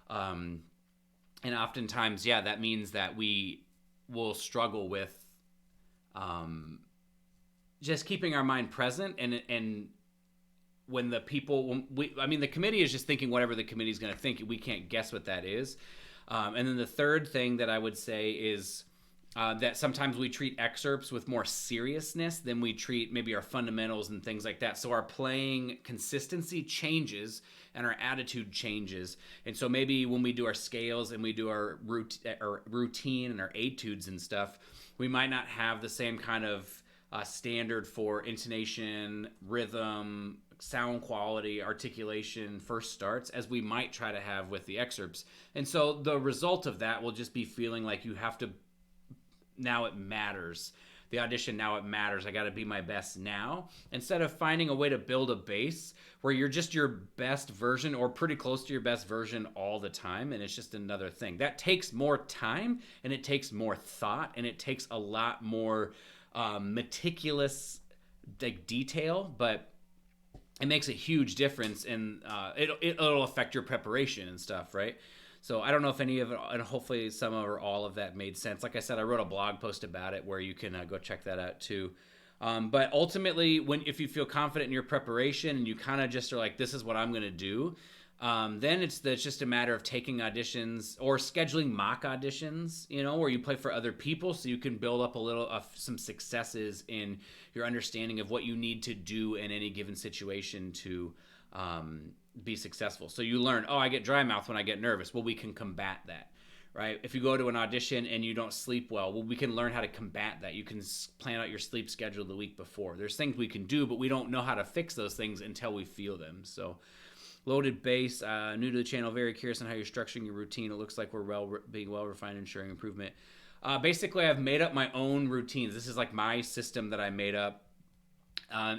Speaker 1: And oftentimes, that means that we will struggle with just keeping our mind present. And when the committee is just thinking whatever the committee is going to think. We can't guess what that is. And then the third thing that I would say is that sometimes we treat excerpts with more seriousness than we treat maybe our fundamentals and things like that. So our playing consistency changes and our attitude changes. And so maybe when we do our scales and we do our routine and our etudes and stuff, we might not have the same kind of standard for intonation, rhythm, sound quality, articulation, first starts as we might try to have with the excerpts. And so the result of that will just be feeling like you have to, now it matters. The audition, now it matters. I got to be my best now. Instead of finding a way to build a base where you're just your best version or pretty close to your best version all the time, and it's just another thing. That takes more time, and it takes more thought, and it takes a lot more meticulous detail, but it makes a huge difference, and it'll affect your preparation and stuff, right? So I don't know if any of it, and hopefully some or all of that made sense. Like I said, I wrote a blog post about it where you can go check that out too. But ultimately, if you feel confident in your preparation and you kind of just are like, this is what I'm going to do, then it's just a matter of taking auditions or scheduling mock auditions, where you play for other people so you can build up some successes in your understanding of what you need to do in any given situation to be successful. So you learn, I get dry mouth when I get nervous. Well, we can combat that, right? If you go to an audition and you don't sleep well, we can learn how to combat that. You can plan out your sleep schedule the week before. There's things we can do, but we don't know how to fix those things until we feel them. So loaded bass, new to the channel, very curious on how you're structuring your routine. It looks like we're being well refined and ensuring improvement. Basically, I've made up my own routines. This is like my system that I made up.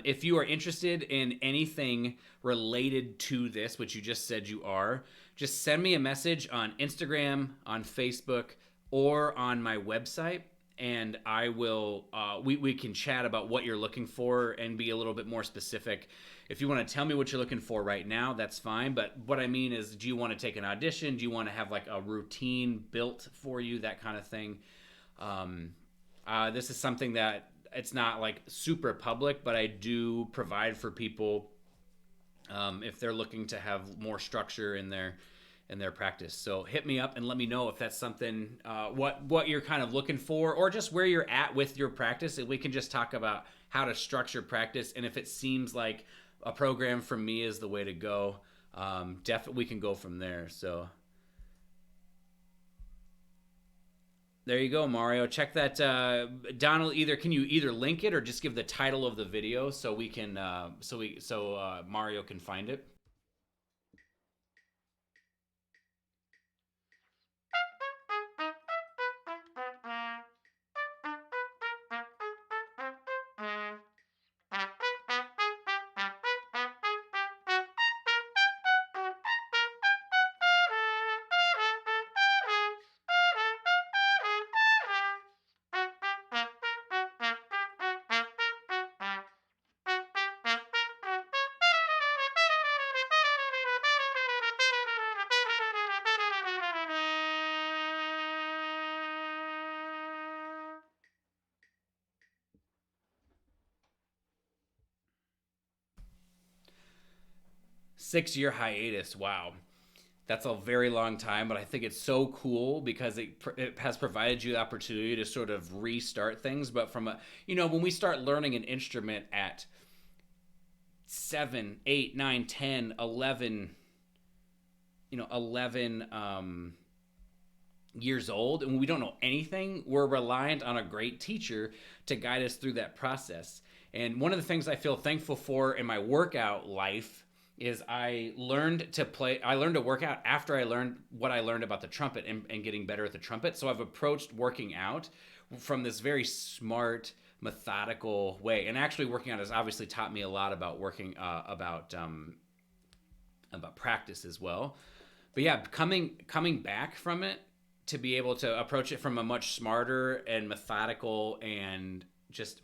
Speaker 1: If you are interested in anything related to this, which you just said you are, just send me a message on Instagram, on Facebook, or on my website, and I will. We can chat about what you're looking for and be a little bit more specific. If you want to tell me what you're looking for right now, that's fine. But what I mean is, do you want to take an audition? Do you want to have like a routine built for you, that kind of thing? This is something that it's not like super public, but I do provide for people if they're looking to have more structure in their practice. So hit me up and let me know if that's something, what you're kind of looking for, or just where you're at with your practice. And we can just talk about how to structure practice. And if it seems like a program from me is the way to go, definitely we can go from there. So There you go, Mario. Check that. Donald, either can you either link it or just give the title of the video so we can Mario can find it. Six-year hiatus. Wow. That's a very long time, but I think it's so cool because it has provided you the opportunity to sort of restart things. But from when we start learning an instrument at 7, 8, 9, 10, 11, 11 years old and we don't know anything, we're reliant on a great teacher to guide us through that process. And one of the things I feel thankful for in my workout life is I learned to work out after I learned what I learned about the trumpet and getting better at the trumpet. So I've approached working out from this very smart, methodical way. And actually working out has obviously taught me a lot about about practice as well. But yeah, coming back from it to be able to approach it from a much smarter and methodical and just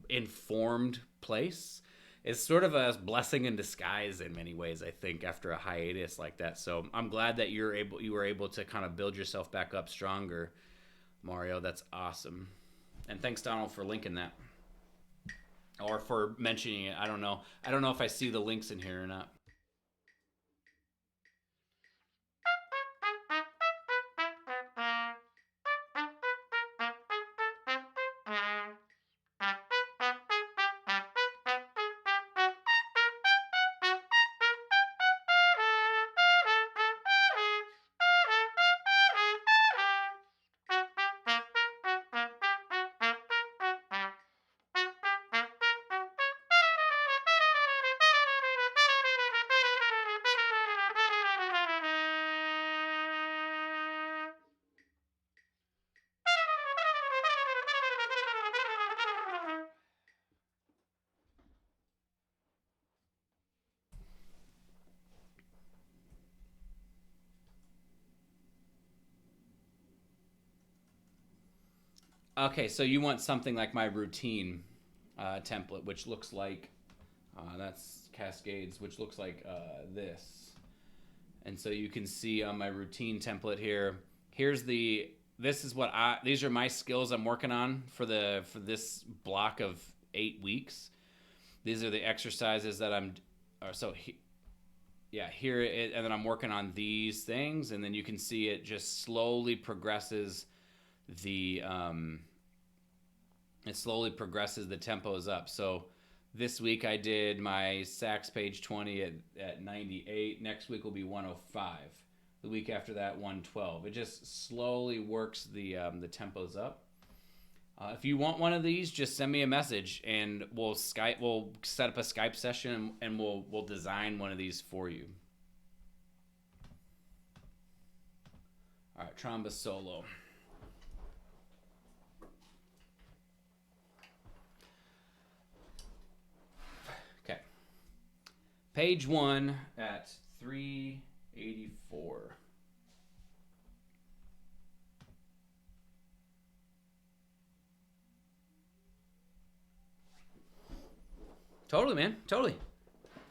Speaker 1: informed place is sort of a blessing in disguise in many ways, I think, after a hiatus like that. So I'm glad that you were able to kind of build yourself back up stronger, Mario. That's awesome. And thanks, Donald, for linking that. Or for mentioning it. I don't know if I see the links in here or not. Okay, so you want something like my routine template, which looks like that's Cascades, which looks like this. And so you can see on my routine template here. These are my skills I'm working on for this block of 8 weeks. These are the exercises that and then I'm working on these things, and then you can see it just slowly progresses the tempos up. So this week I did my sax page 20 at 98. Next week will be 105. The week after that, 112. It just slowly works the tempos up. If you want one of these, just send me a message and we'll set up a Skype session and we'll design one of these for you. All right, tromba solo. Page 1 at 384. Totally, man. Totally.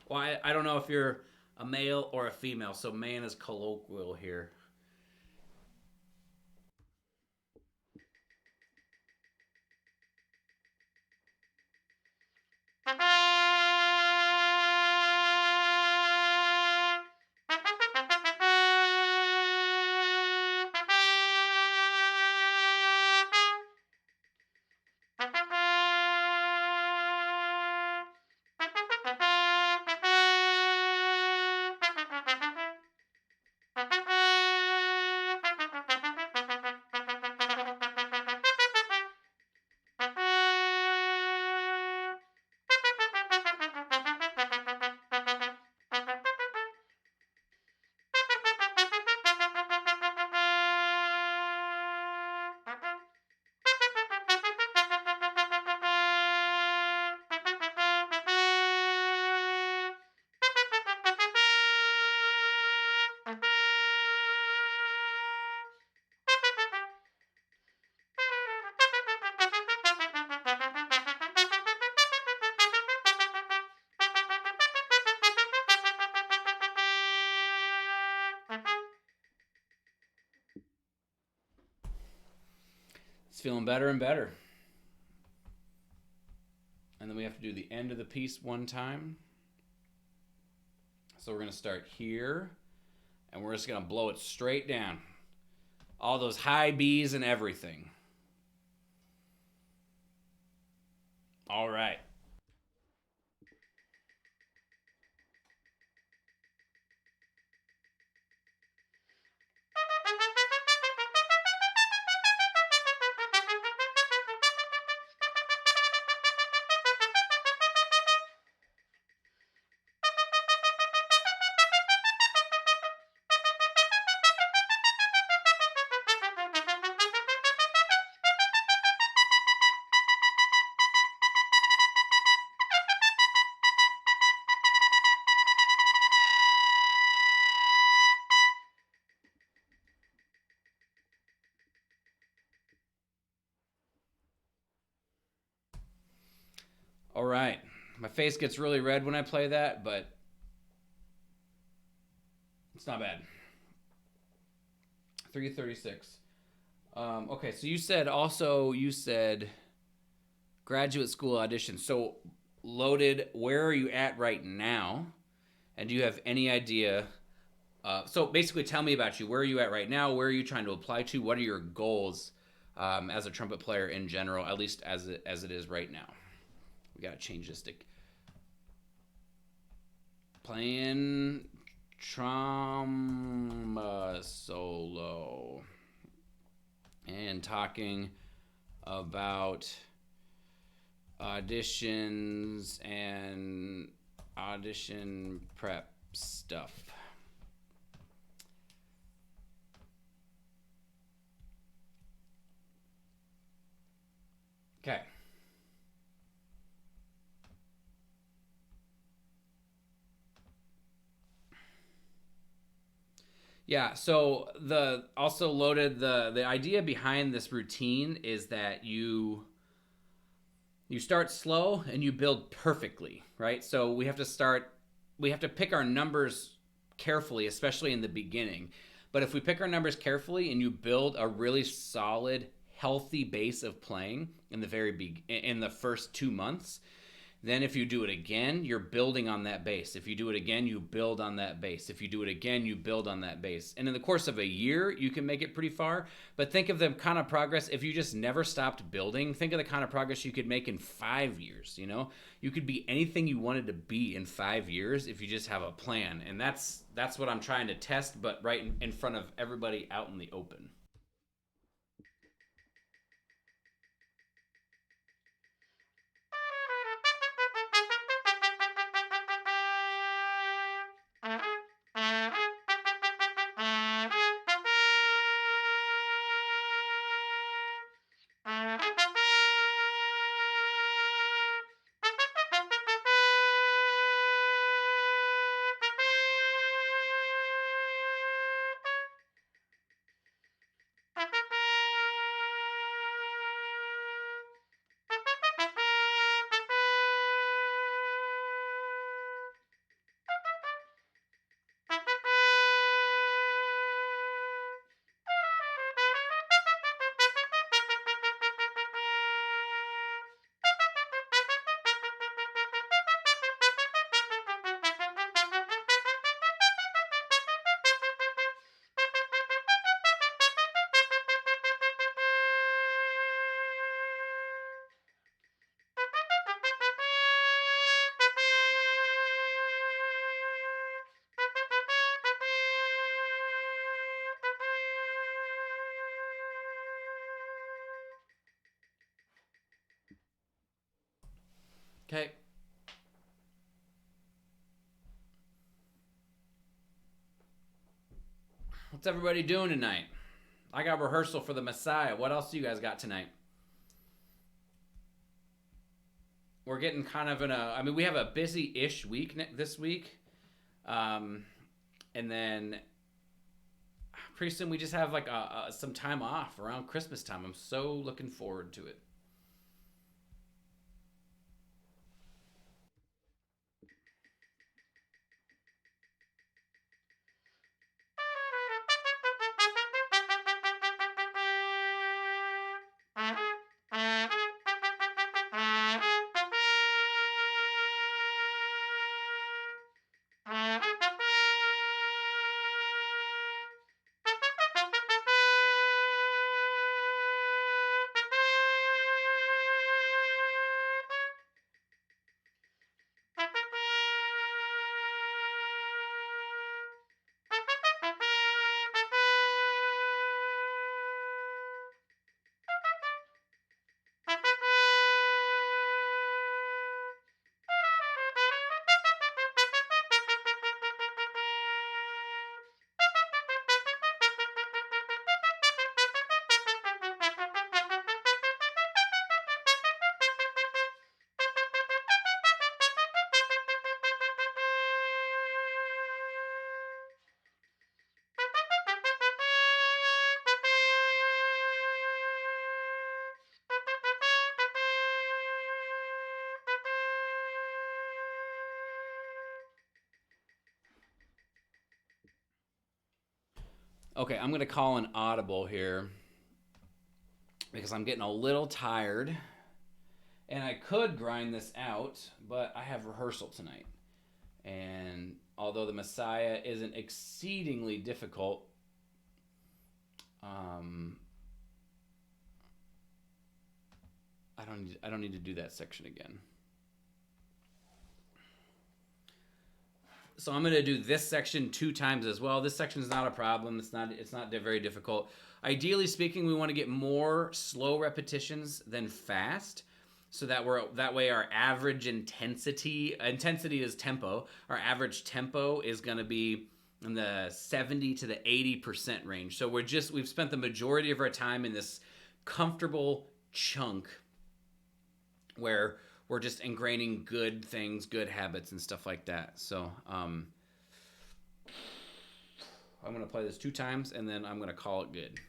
Speaker 1: Well, I don't know if you're a male or a female, so man is colloquial here. It's feeling better and better. And then we have to do the end of the piece one time. So we're going to start here, and we're just going to blow it straight down. All those high B's and everything. All right. All right. My face gets really red when I play that, but it's not bad. 336. Okay, so you said graduate school audition. So loaded, where are you at right now? And do you have any idea? So basically, tell me about you. Where are you at right now? Where are you trying to apply to? What are your goals as a trumpet player in general, at least as it is right now? We got to change this to playing tromba solo and talking about auditions and audition prep stuff. Okay. Yeah, so the also loaded the idea behind this routine is that you start slow and you build perfectly, right? So we have to pick our numbers carefully, especially in the beginning. But if we pick our numbers carefully and you build a really solid, healthy base of playing in the first 2 months, then if you do it again, you're building on that base. If you do it again, you build on that base. If you do it again, you build on that base. And in the course of a year, you can make it pretty far. But think of the kind of progress, if you just never stopped building, think of the kind of progress you could make in 5 years, you know? You could be anything you wanted to be in 5 years if you just have a plan. And that's what I'm trying to test, but right in front of everybody out in the open. Okay. What's everybody doing tonight? I got rehearsal for the Messiah. What else do you guys got tonight? We're getting kind of we have a busy-ish week this week. And then pretty soon we just have like some time off around Christmas time. I'm so looking forward to it. Okay, I'm going to call an audible here because I'm getting a little tired. And I could grind this out, but I have rehearsal tonight. And although the Messiah isn't exceedingly difficult, I don't need to do that section again. So I'm going to do this section 2 times as well. This section is not a problem. It's not very difficult. Ideally speaking, we want to get more slow repetitions than fast, so that way our average intensity is tempo. Our average tempo is going to be in the 70 to the 80% range. So we've spent the majority of our time in this comfortable chunk where we're just ingraining good things, good habits, and stuff like that. So I'm going to play this 2 times, and then I'm going to call it good.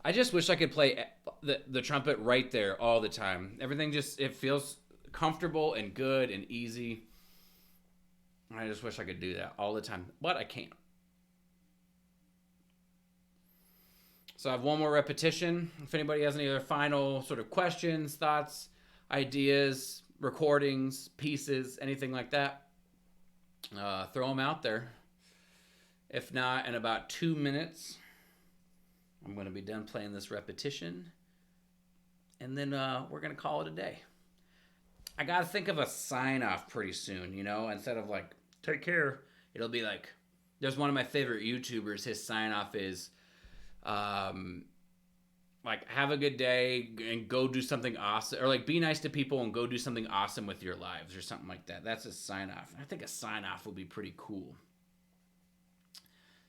Speaker 1: I just wish I could play the trumpet right there all the time. Everything it feels comfortable and good and easy. I just wish I could do that all the time, but I can't. So I have one more repetition. If anybody has any other final sort of questions, thoughts, ideas, recordings, pieces, anything like that, throw them out there. If not, in about 2 minutes, I'm going to be done playing this repetition, and then we're going to call it a day. I got to think of a sign-off pretty soon, instead of like, take care. It'll be like, there's one of my favorite YouTubers, his sign-off is, like, have a good day and go do something awesome, or like, be nice to people and go do something awesome with your lives, or something like that. That's a sign-off. I think a sign-off would be pretty cool.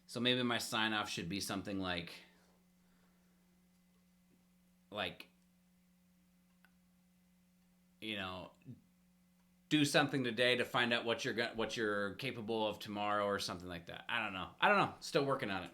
Speaker 1: So maybe my sign-off should be something like, do something today to find out what you're capable of tomorrow, or something like that. I don't know. Still working on it.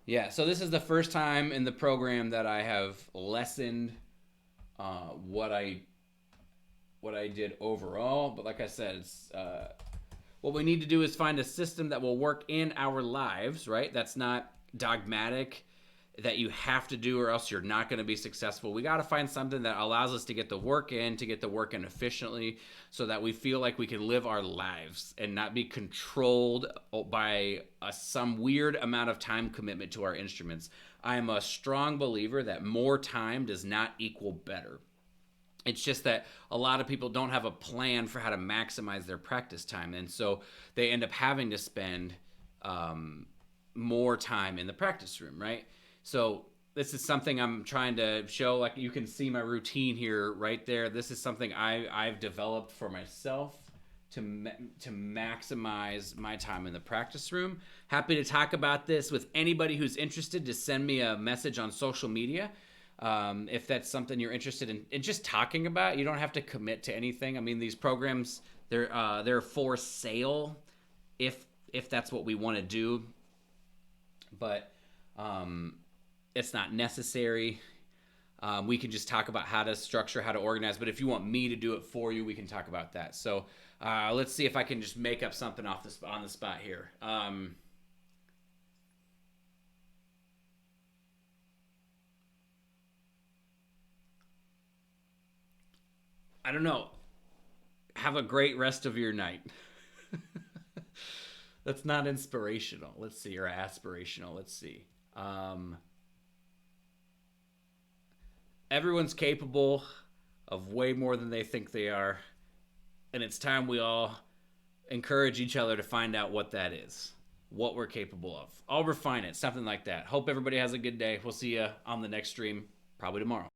Speaker 1: Yeah, so this is the first time in the program that I have lessened what I did overall. But like I said, it's what we need to do is find a system that will work in our lives, right? That's not dogmatic, that you have to do or else you're not going to be successful. We got to find something that allows us to get the work in efficiently, so that we feel like we can live our lives and not be controlled by some weird amount of time commitment to our instruments. I am a strong believer that more time does not equal better. It's just that a lot of people don't have a plan for how to maximize their practice time, and so they end up having to spend more time in the practice room, right? So this is something I'm trying to show. Like, you can see my routine here right there. This is something I've developed for myself to maximize my time in the practice room. Happy to talk about this with anybody who's interested. To send me a message on social media. If that's something you're interested in just talking about. You don't have to commit to anything. I mean, these programs, they're for sale if that's what we want to do, but it's not necessary. We can just talk about how to structure, how to organize, but if you want me to do it for you, we can talk about that. So let's see if I can just make up something on the spot here. I don't know. Have a great rest of your night. That's not inspirational. Let's see, or aspirational. Let's see. Everyone's capable of way more than they think they are, and it's time we all encourage each other to find out what that is, what we're capable of. I'll refine it, something like that. Hope everybody has a good day. We'll see you on the next stream, probably tomorrow.